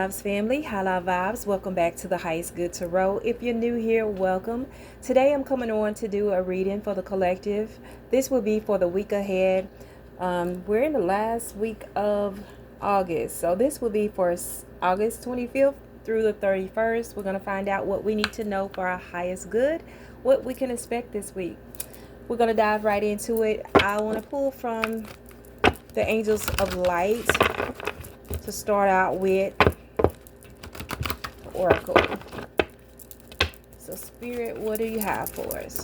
Vibes family, Hala Vibes. Welcome back to the Highest Good Tarot. If you're new here, welcome. Today I'm coming on to do a reading for the collective. This will be for the week ahead. We're in the last week of August, so this will be for August 25th through the 31st. We're going to find out what we need to know for our highest good, what we can expect this week. We're going to dive right into it. I want to pull from the Angels of Light to start out with. Oracle. So Spirit, what do you have for us?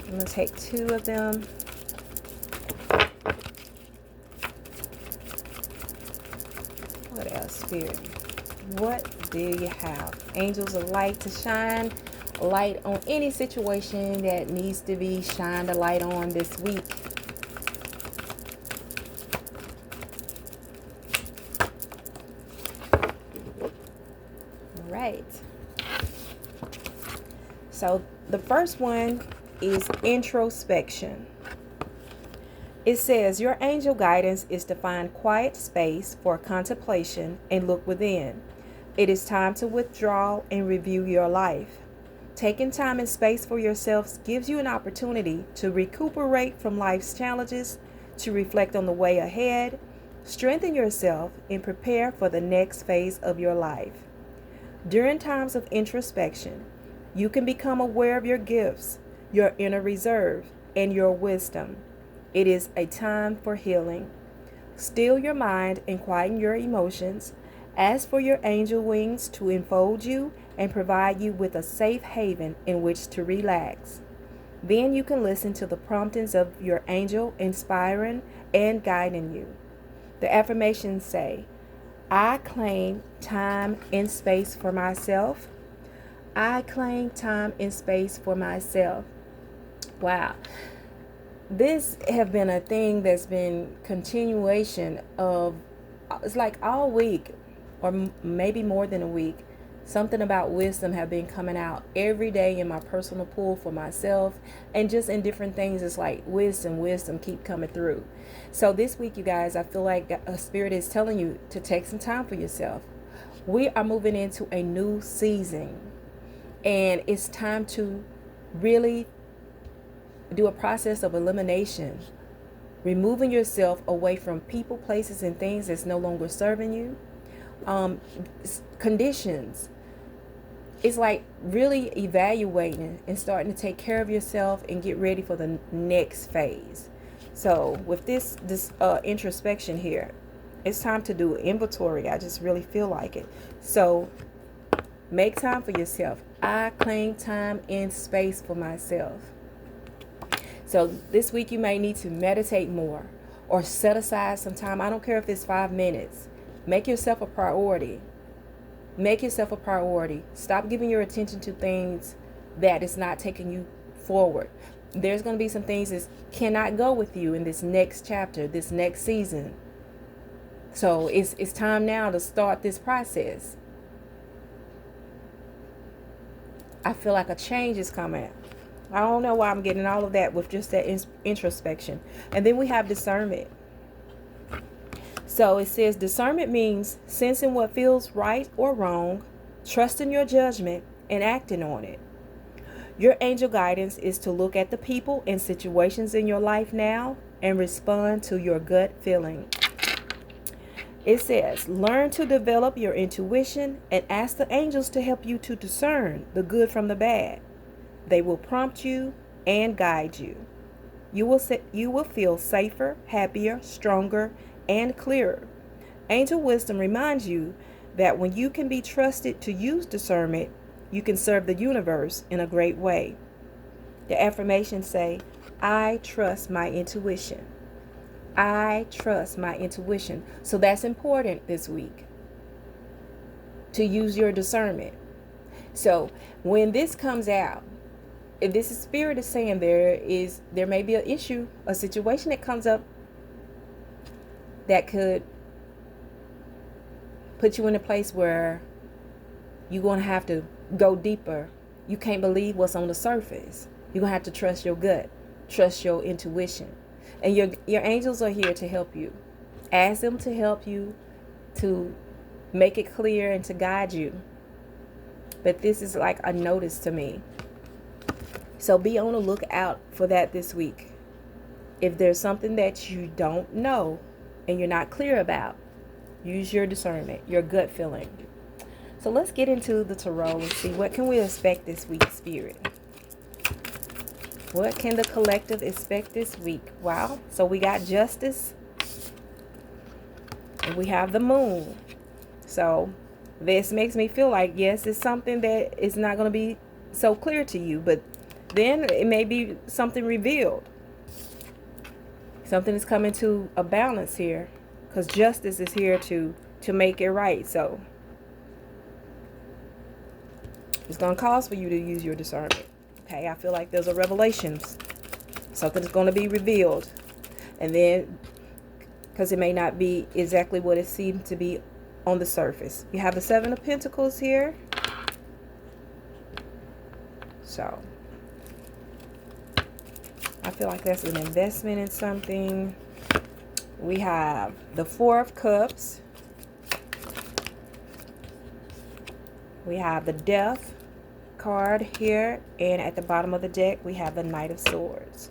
I'm going to take two of them. What else, Spirit? What do you have? Angels of Light to shine light on any situation that needs to be shined a light on this week. Right. So the first one is introspection. It says your angel guidance is to find quiet space for contemplation and look within. It is time to withdraw and review your life. Taking time and space for yourselves gives you an opportunity to recuperate from life's challenges, to reflect on the way ahead, strengthen yourself, and prepare for the next phase of your life. During times of introspection, you can become aware of your gifts, your inner reserve, and your wisdom. It is a time for healing. Still your mind and quieten your emotions. Ask for your angel wings to enfold you and provide you with a safe haven in which to relax. Then you can listen to the promptings of your angel inspiring and guiding you. The affirmations say, I claim time and space for myself. I claim time and space for myself. Wow. This have been a thing that's been continuation of, it's like all week or maybe more than a week. Something about wisdom have been coming out every day in my personal pool for myself, and just in different things. It's like wisdom keep coming through. So this week, you guys, I feel like a spirit is telling you to take some time for yourself. We are moving into a new season, and it's time to really do a process of elimination, removing yourself away from people, places, and things that's no longer serving you. Conditions. It's like really evaluating and starting to take care of yourself and get ready for the next phase. So with this introspection here, it's time to do inventory. I just really feel like it. So make time for yourself. I claim time and space for myself. So this week you may need to meditate more or set aside some time. I don't care if it's 5 minutes. Make yourself a priority. Make yourself a priority. Stop giving your attention to things that is not taking you forward. There's going to be some things that cannot go with you in this next chapter, this next season. So it's time now to start this process. I feel like a change is coming. I don't know why I'm getting all of that with just that introspection. And then we have discernment. So it says discernment means sensing what feels right or wrong, trusting your judgment, and acting on it. Your angel guidance is to look at the people and situations in your life now and respond to your gut feeling. It says, learn to develop your intuition and ask the angels to help you to discern the good from the bad. They will prompt you and guide you. You will feel safer, happier, stronger, and clearer. Angel wisdom reminds you that when you can be trusted to use discernment, you can serve the universe in a great way. The affirmations say, I trust my intuition. I trust my intuition. So that's important this week, to use your discernment. So when this comes out, if this spirit is saying there may be an issue, a situation that comes up that could put you in a place where you're going to have to go deeper. You can't believe what's on the surface. You're going to have to trust your gut, trust your intuition. And your angels are here to help you. Ask them to help you to make it clear and to guide you. But this is like a notice to me. So be on the lookout for that this week. If there's something that you don't know and you're not clear about, use your discernment, your gut feeling. So let's get into the tarot and see what can we expect this week, Spirit. What can the collective expect this week? Wow. So we got Justice. And we have the Moon. So this makes me feel like, yes, it's something that is not going to be so clear to you. But then it may be something revealed. Something is coming to a balance here. Because justice is here to make it right. So it's going to cause for you to use your discernment. Okay, I feel like there's a revelation. Something's going to be revealed. And then, because it may not be exactly what it seemed to be on the surface. You have the Seven of Pentacles here. So I feel like that's an investment in something. We have the Four of Cups. We have the Death card here. And at the bottom of the deck, we have the Knight of Swords.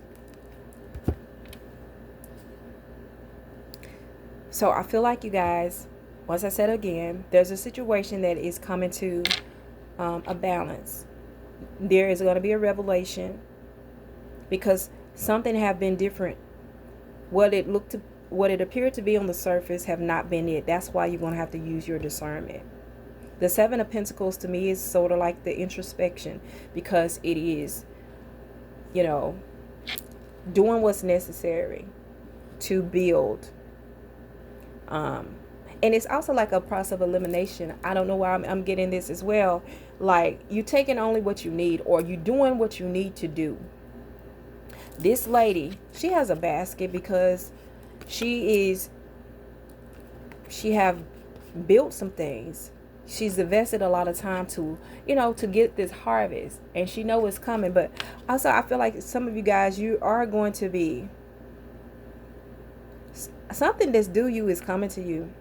So I feel like, you guys, once I said again, there's a situation that is coming to a balance. There is going to be a revelation because something have been different. What it appeared to be on the surface have not been it. That's why you're going to have to use your discernment. The Seven of Pentacles to me is sort of like the introspection, because it is, you know, doing what's necessary to build. And it's also like a process of elimination. I don't know why I'm getting this as well. Like, you taking only what you need, or you doing what you need to do. This lady, she has a basket because she have built some things. She's invested a lot of time to, you know, to get this harvest, and she know it's coming. But also, I feel like some of you guys, you are going to be, something that's due you is coming to you.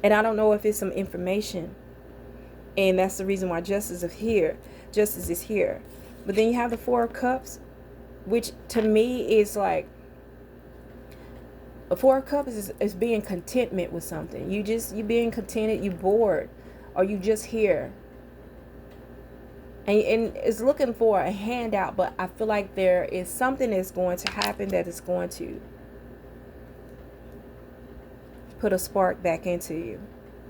And I don't know if it's some information, and that's the reason why justice is here. Justice is here. But then you have the Four of Cups, which to me is like, a Four of Cups is being contentment with something. You being contented, you bored, or you just here. And it's looking for a handout, but I feel like there is something that's going to happen that is going to put a spark back into you.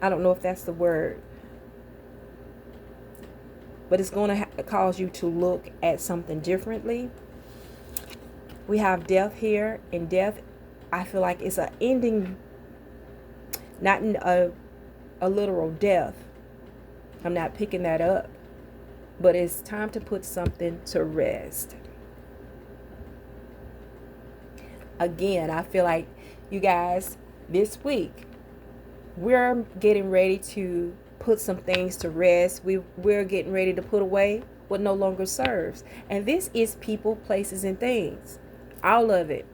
I don't know if that's the word, but it's going to cause you to look at something differently. We have Death here, and death, I feel like it's an ending, not in a literal death. I'm not picking that up, but it's time to put something to rest. Again, I feel like, you guys, this week, we're getting ready to put some things to rest. We're getting ready to put away what no longer serves. And this is people, places, and things. All of it.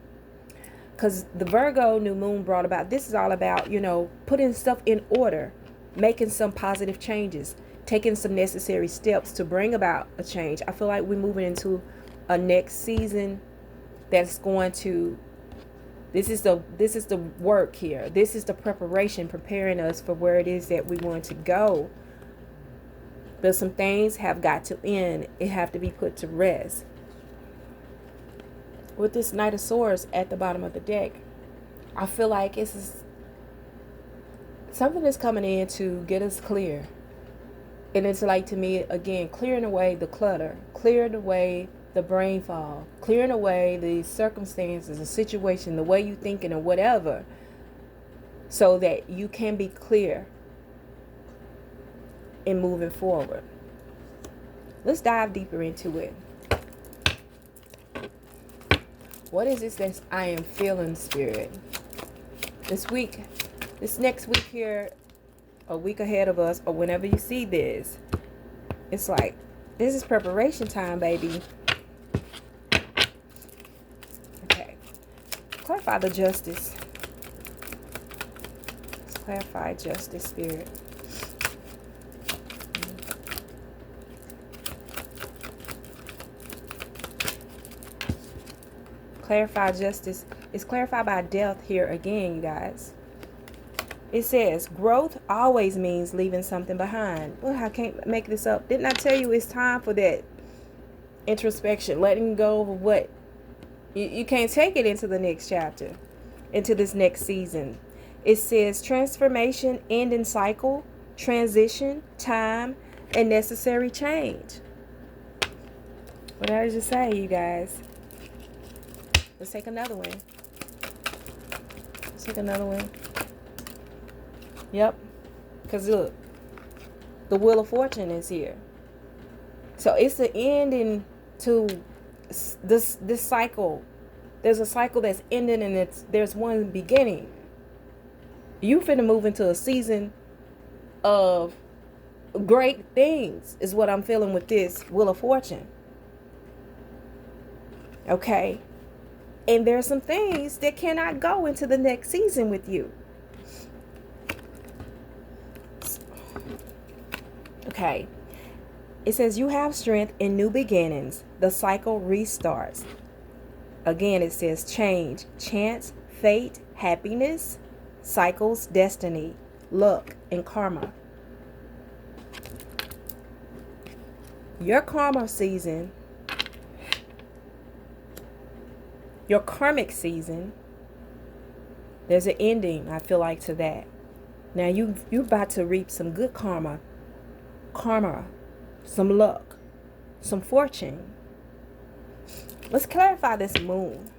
Because the Virgo new moon brought about, this is all about, you know, putting stuff in order, making some positive changes, taking some necessary steps to bring about a change. I feel like we're moving into a next season that's going to, this is the work here. This is the preparation, preparing us for where it is that we want to go. But some things have got to end. It have to be put to rest. With this Knight of Swords at the bottom of the deck, I feel like it's something that's coming in to get us clear. And it's like, to me, again, clearing away the clutter, clearing away the brain fog, clearing away the circumstances, the situation, the way you thinking or whatever, so that you can be clear in moving forward. Let's dive deeper into it. What is this that I am feeling, Spirit? This week, this next week here, a week ahead of us, or whenever you see this, it's like, this is preparation time, baby. Okay. Clarify the justice. Let's clarify justice, Spirit. Clarify justice. It's clarified by death here again, you guys. It says growth always means leaving something behind. Well, I can't make this up. Didn't I tell you it's time for that introspection, letting go of what you can't take it into the next chapter, into this next season. It says transformation, ending cycle, transition, time, and necessary change. What did I just say, you guys? Let's take another one. Let's take another one. Yep. Because look, the Wheel of Fortune is here. So it's the ending to this cycle. There's a cycle that's ending and there's one beginning. You finna move into a season of great things is what I'm feeling with this Wheel of Fortune. Okay. And there's some things that cannot go into the next season with you. Okay. It says you have strength in new beginnings. The cycle restarts. Again, it says change, chance, fate, happiness, cycles, destiny, luck, and karma. Your karma season, your karmic season, there's an ending, I feel like, to that. Now you're about to reap some good karma, some luck, some fortune. Let's clarify this moon.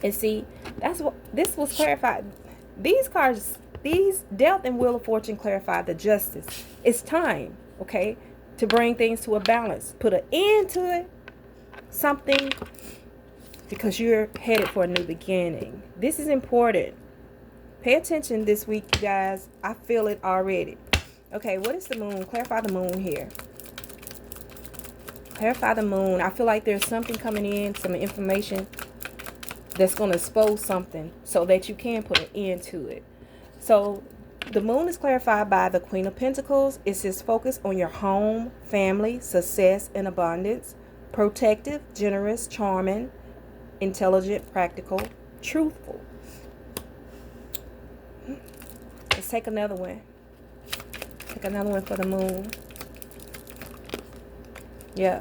And see, that's what this was clarified. These cards, these Death and Wheel of Fortune clarify the justice. It's time, okay, to bring things to a balance. Put an end to it. Something, because you're headed for a new beginning. This is important. Pay attention this week, you guys. I feel it already. Okay, what is the moon? Clarify the moon here. Clarify the moon. I feel like there's something coming in, some information that's going to expose something so that you can put an end to it. So the moon is clarified by the Queen of Pentacles. It says focus on your home, family, success, and abundance. Protective, generous, charming, intelligent, practical, truthful. Let's take another one. Take another one for the moon. Yeah.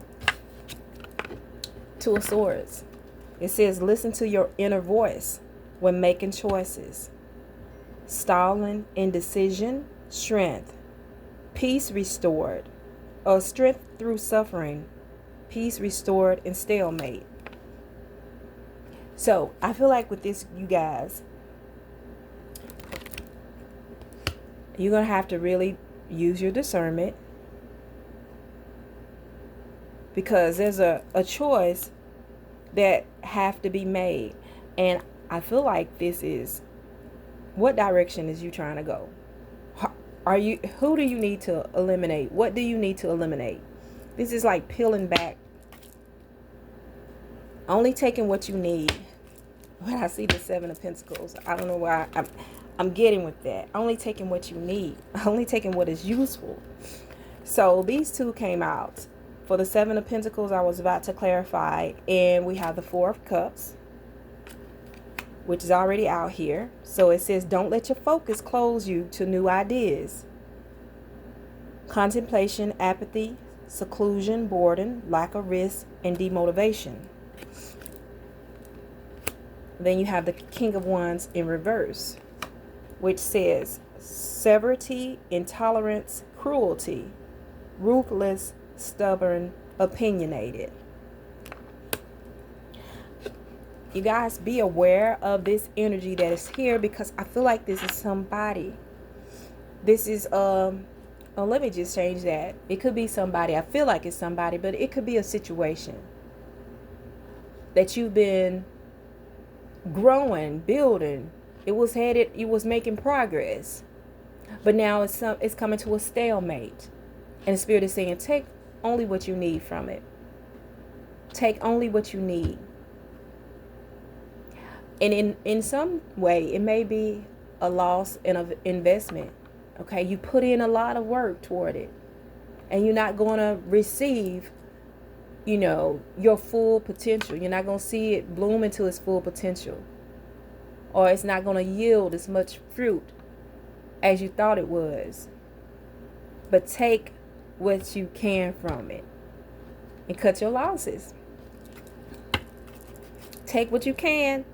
Two of Swords. It says listen to your inner voice when making choices. Stalling, indecision, strength. Peace restored. Strength through suffering. Peace restored and stalemate. So I feel like with this, you guys, you're going to have to really use your discernment, because there's a choice that have to be made. And I feel like this is, what direction is you trying to go? Who do you need to eliminate? What do you need to eliminate? This is like peeling back. Only taking what you need. When I see the Seven of Pentacles, I don't know why I'm getting with that. Only taking what you need. Only taking what is useful. So these two came out. For the Seven of Pentacles, I was about to clarify. And we have the Four of Cups, which is already out here. So it says, don't let your focus close you to new ideas. Contemplation, apathy, seclusion, boredom, lack of risk, and demotivation. Then you have the King of Wands in reverse, which says severity, intolerance, cruelty, ruthless, stubborn, opinionated. You guys, be aware of this energy that is here, because I feel like this is somebody. This is let me just change that. It could be somebody. I feel like it's somebody, but it could be a situation that you've been growing, building. It was making progress, but now it's coming to a stalemate, and the Spirit is saying, take only what you need from it. Take only what you need. And in some way, it may be a loss in an investment. Okay, you put in a lot of work toward it, and you're not going to receive your full potential. You're not going to see it bloom into its full potential, or it's not going to yield as much fruit as you thought it was. But take what you can from it and cut your losses. Take what you can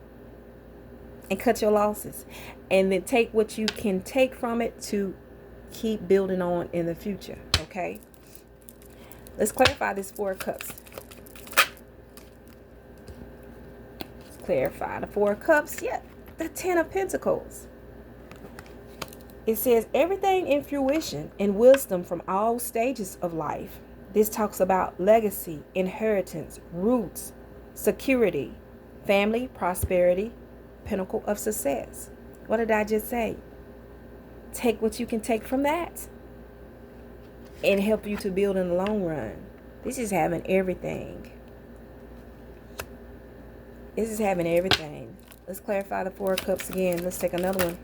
and cut your losses, and then take what you can take from it to keep building on in the future. Okay, let's clarify this 4 of Cups. Let's clarify the 4 of Cups. Yeah, the 10 of Pentacles. It says everything in fruition and wisdom from all stages of life. This talks about legacy, inheritance, roots, security, family, prosperity, pinnacle of success. What did I just say? Take what you can take from that and help you to build in the long run. This is having everything. This is having everything. Let's clarify the 4 of Cups again. Let's take another one.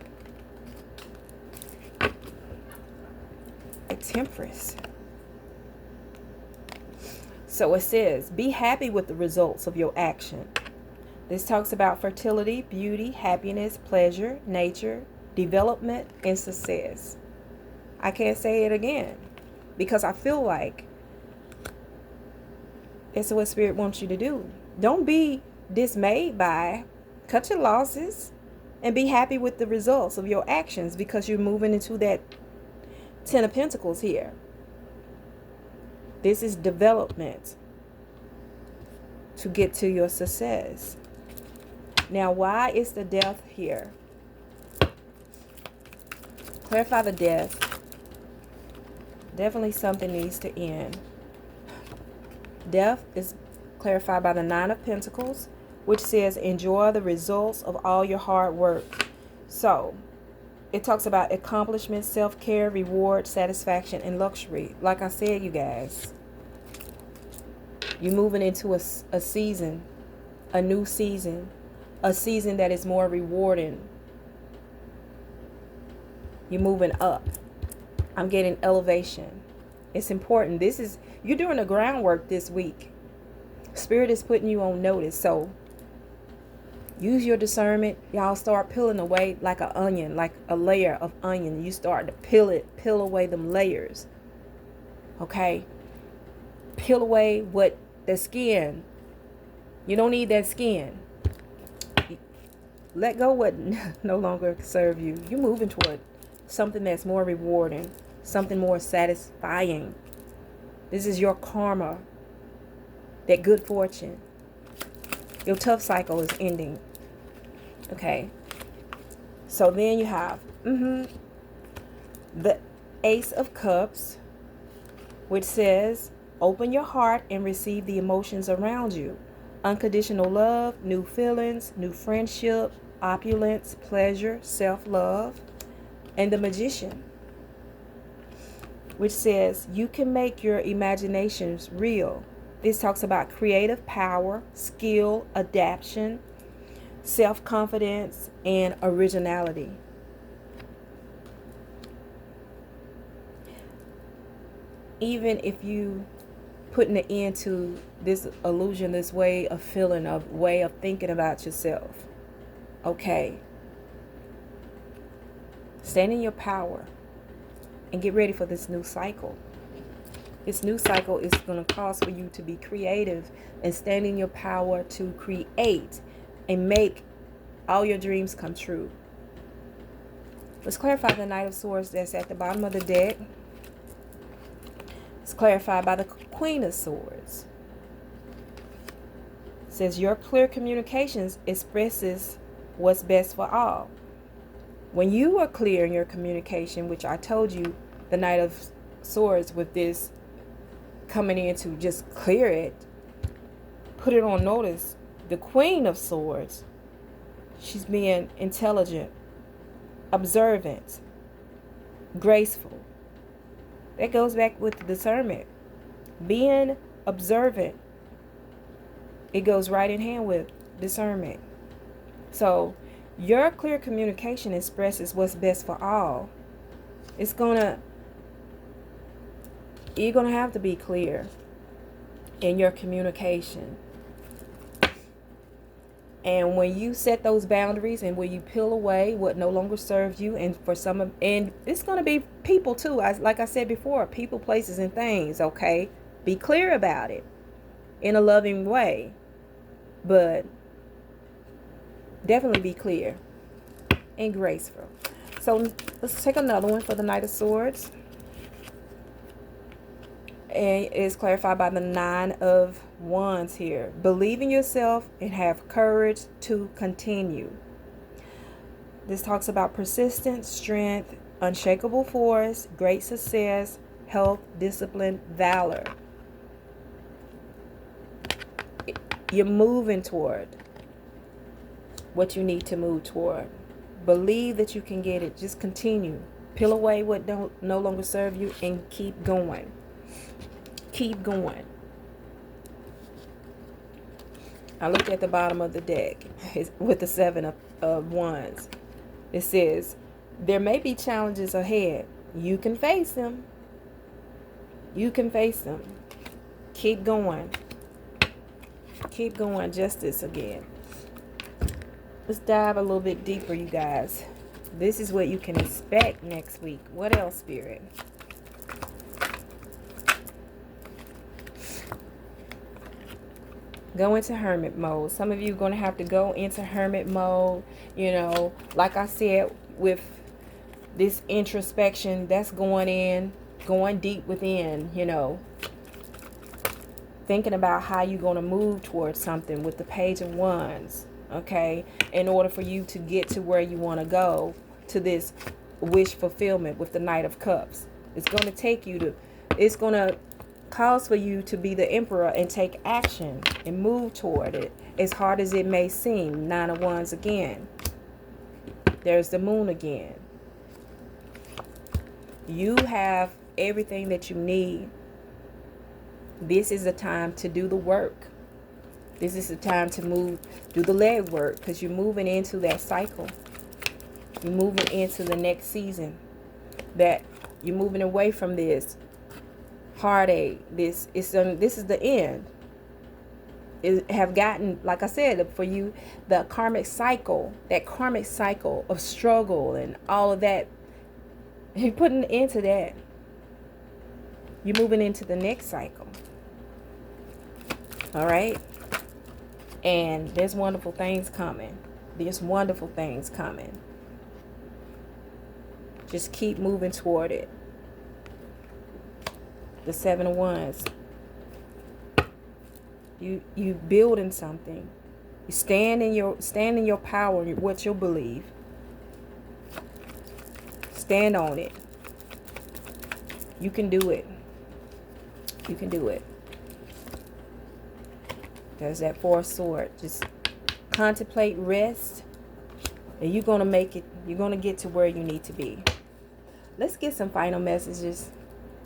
A Temperance. So it says, be happy with the results of your action. This talks about fertility, beauty, happiness, pleasure, nature, development, and success. I can't say it again because I feel like it's what Spirit wants you to do. Don't be dismayed by, cut your losses, and be happy with the results of your actions, because you're moving into that 10 of Pentacles here. This is development to get to your success. Now, why is the Death here? Clarify the Death. Definitely something needs to end. Death is clarified by the 9 of Pentacles, which says enjoy the results of all your hard work. So it talks about accomplishment, self-care, reward, satisfaction, and luxury. Like I said, you guys, you're moving into a season, a new season, a season that is more rewarding. You're moving up. I'm getting elevation. It's important. You're doing the groundwork this week. Spirit is putting you on notice. So use your discernment. Y'all start peeling away like an onion, like a layer of onion. You start to peel away them layers. Okay? Peel away the skin. You don't need that skin. Let go what no longer serve you. You're moving toward something that's more rewarding, something more satisfying. This is your karma, that good fortune. Your tough cycle is ending. Okay. So then you have the Ace of Cups, which says, open your heart and receive the emotions around you. Unconditional love, new feelings, new friendship, opulence, pleasure, self-love. And the Magician, which says you can make your imaginations real. This talks about creative power, skill, adaptation, self-confidence, and originality. Even if you putting an end to this illusion, this way of feeling, a way of thinking about yourself, okay, stand in your power and get ready for this new cycle. This new cycle is going to cause for you to be creative and stand in your power to create and make all your dreams come true. Let's clarify the Knight of Swords that's at the bottom of the deck. It's clarified by the Queen of Swords. It says your clear communications expresses what's best for all. When you are clear in your communication, which I told you, the Knight of Swords with this coming in to just clear it, put it on notice. The Queen of Swords, she's being intelligent, observant, graceful. That goes back with discernment. Being observant, it goes right in hand with discernment. So your clear communication expresses what's best for all. You're gonna have to be clear. in your communication. And when you set those boundaries and when you peel away what no longer serves you, and for some of, and it's going to be people too, like I said before, people, places, and things, okay? Be clear about it in a loving way, but definitely be clear and graceful. So let's take another one for the Knight of Swords. And it is clarified by the Nine of Wands here. Believe in yourself and have courage to continue. This talks about persistence, strength, unshakable force, great success, health, discipline, valor. You're moving toward what you need to move toward. Believe that you can get it. Just continue. Peel away what no longer serve you and keep going. Keep going. I looked at the bottom of the deck with the Seven of Wands. It says, there may be challenges ahead. You can face them. You can face them. Keep going. Keep going. Justice again. Let's dive a little bit deeper, you guys. This is what you can expect next week. What else, Spirit? Go into hermit mode. Some of you are going to have to go into hermit mode. You know, like I said, with this introspection, that's going deep within, you know. Thinking about how you're going to move towards something with the Page of Wands, okay? In order for you to get to where you want to go, to this wish fulfillment with the Knight of Cups. It's going to take you to, it's going to cause for you to be the Emperor and take action and move toward it, as hard as it may seem. Nine of Wands again. There's the Moon again. You have everything that you need. This is the time to do the work. This is the time to move, do the leg work, because you're moving into that cycle. You're moving into the next season. That you're moving away from this heartache. This is the end. It have gotten, like I said, for you, the karmic cycle, that karmic cycle of struggle and all of that. You're putting an end to that. You're moving into the next cycle. All right. And there's wonderful things coming. There's wonderful things coming. Just keep moving toward it. The Seven of Wands. You building something. You stand in your power, what you believe. Stand on it. You can do it. You can do it. There's that Four of Swords. Just contemplate, rest, and you're going to make it. You're going to get to where you need to be. Let's get some final messages.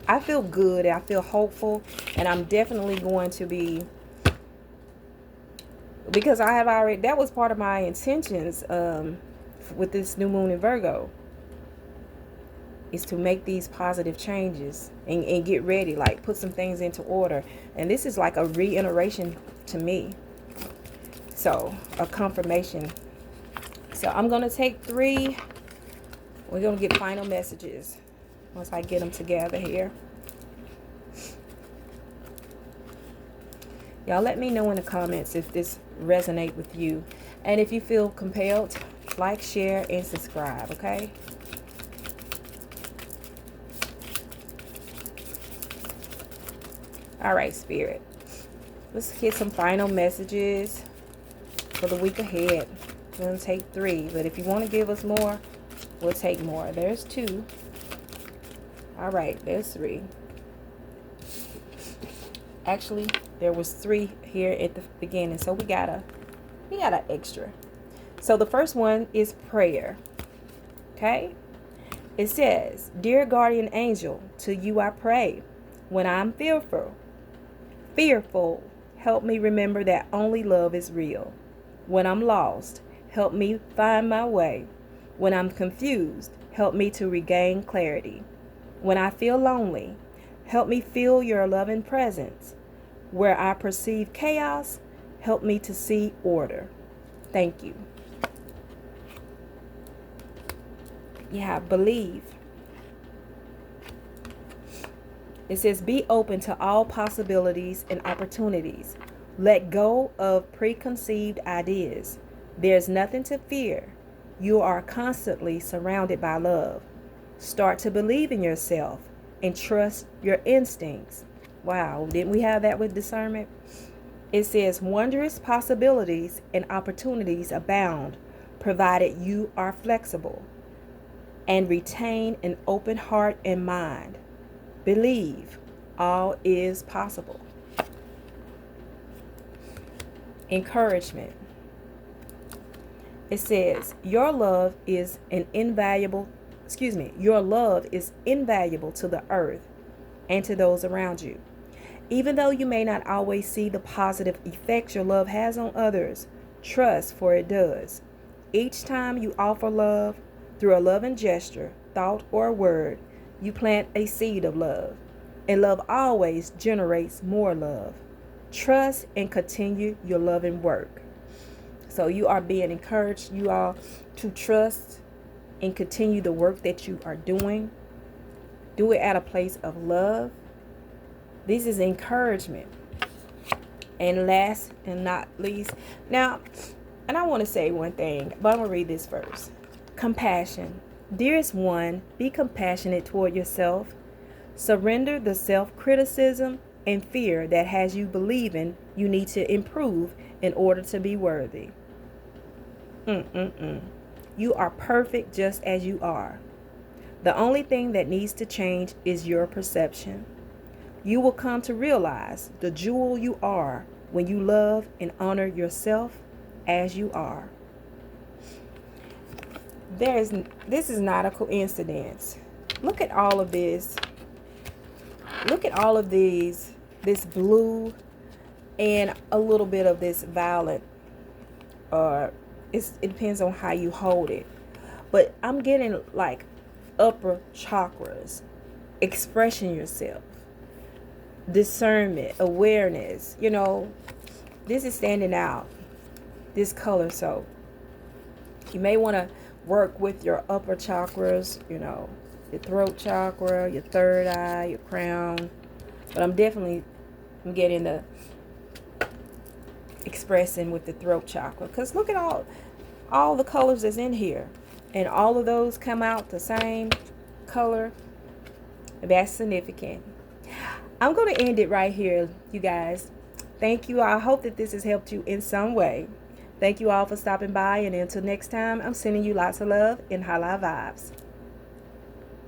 I feel good. I feel hopeful. And I'm definitely going to be, because I have already, that was part of my intentions with this new moon in Virgo, is to make these positive changes and get ready, like put some things into order. And this is like a reiteration to me. So, a confirmation. So, I'm going to take 3. We're going to get final messages once I get them together here. Y'all let me know in the comments if this resonates with you. And if you feel compelled, like, share, and subscribe, okay? All right, Spirit. Let's get some final messages for the week ahead. We're going to take 3. But if you want to give us more, we'll take more. There's 2. All right, there's 3. Actually, there was 3 here at the beginning. So we got an extra. So the first one is prayer. Okay? It says, "Dear guardian angel, to you I pray. When I'm fearful, help me remember that only love is real. When I'm lost, help me find my way. When I'm confused, help me to regain clarity. When I feel lonely, help me feel your loving presence. Where I perceive chaos, help me to see order. Thank you. Yeah, believe. It says, be open to all possibilities and opportunities. Let go of preconceived ideas. There's nothing to fear. You are constantly surrounded by love. Start to believe in yourself and trust your instincts. Wow, didn't we have that with discernment? It says, wondrous possibilities and opportunities abound, provided you are flexible and retain an open heart and mind. Believe all is possible. Encouragement. It says, your love is invaluable to the earth and to those around you. Even though you may not always see the positive effects your love has on others, trust, for it does. Each time you offer love through a loving gesture, thought, or word, you plant a seed of love, and love always generates more love. Trust and continue your loving work. So you are being encouraged, you all, to trust and continue the work that you are doing. Do it at a place of love. This is encouragement. And last and not least, now, and I want to say one thing, but I'm going to read this first. Compassion. Dearest one, be compassionate toward yourself. Surrender the self-criticism and fear that has you believing you need to improve in order to be worthy. You are perfect just as you are. The only thing that needs to change is your perception. You will come to realize the jewel you are when you love and honor yourself as you are. This is not a coincidence. Look at all of this. Look at all of these, this blue and a little bit of this violet. It depends on how you hold it. But I'm getting like upper chakras, expressing yourself, discernment, awareness. This is standing out, this color. So you may want to work with your upper chakras, your throat chakra, your third eye, your crown. But I'm getting the expressing with the throat chakra, because look at all the colors that's in here, and all of those come out the same color. That's significant. I'm going to end it right here, you guys. Thank you. I hope that this has helped you in some way. Thank you all for stopping by, and until next time, I'm sending you lots of love and high vibes.